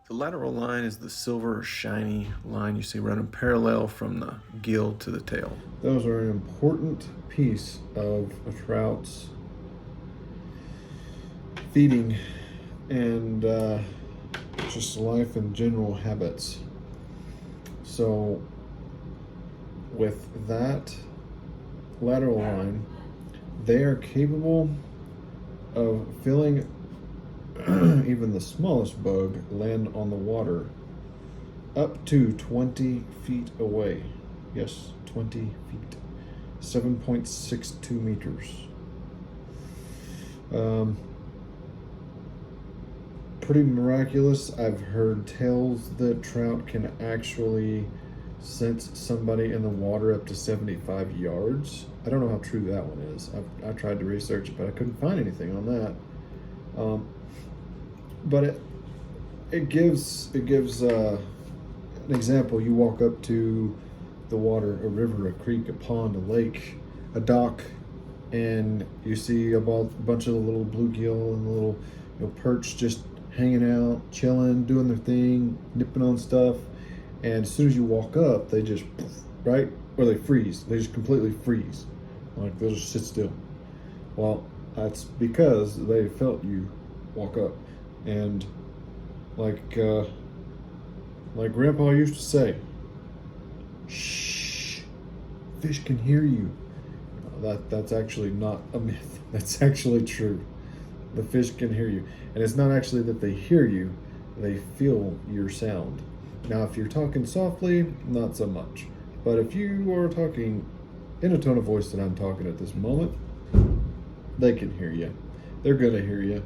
The lateral line is the silver shiny line you see running parallel from the gill to the tail. Those are an important piece of a trout's feeding and just life and general habits. So with that lateral line, they are capable of feeling even the smallest bug land on the water up to 20 feet away. Yes, 20 feet. 7.62 meters. Pretty miraculous. I've heard tales that trout can actually sense somebody in the water up to 75 yards. I don't know how true that one is. I tried to research it, but I couldn't find anything on that. But it gives an example. You walk up to the water, a river, a creek, a pond, a lake, a dock, and you see a bunch of the little bluegill and the little perch just hanging out, chilling, doing their thing, nipping on stuff. And as soon as you walk up, they just, right? Or they freeze. They just completely freeze. Like they'll just sit still. Well, that's because they felt you walk up. And like Grandpa used to say, shh, fish can hear you. That's actually not a myth. That's actually true. The fish can hear you. And it's not actually that they hear you, they feel your sound. Now, if you're talking softly, not so much. But if you are talking in a tone of voice that I'm talking at this moment, they can hear you. They're gonna hear you.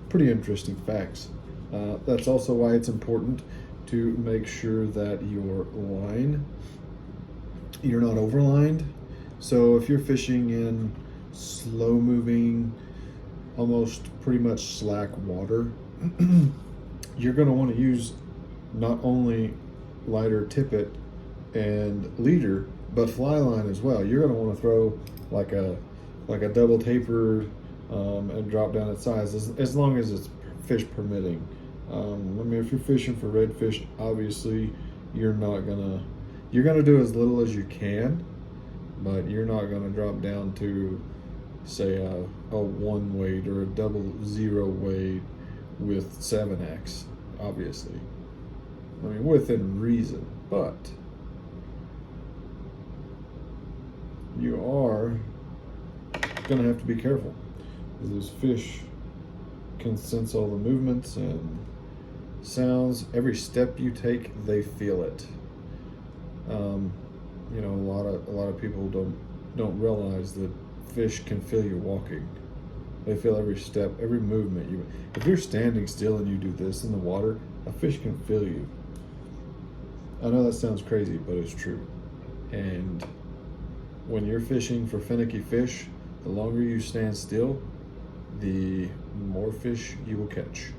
Pretty interesting facts. That's also why it's important to make sure that your line, you're not overlined. So if you're fishing in slow moving, almost pretty much slack water, you're going to want to use not only lighter tippet and leader, but fly line as well. You're going to want to throw like a double taper and drop down its size as long as it's fish permitting. I mean, if you're fishing for redfish, obviously you're gonna do as little as you can, but you're not gonna drop down to say a 1 weight or a 00 weight with 7X, obviously. I mean, within reason, but you are gonna have to be careful. Those fish can sense all the movements and sounds. Every step you take, they feel it. A lot of people don't realize that fish can feel you walking. They feel every step, every movement. If you're standing still and you do this in the water, a fish can feel you. I know that sounds crazy, but it's true. And when you're fishing for finicky fish, the longer you stand still, the more fish you will catch.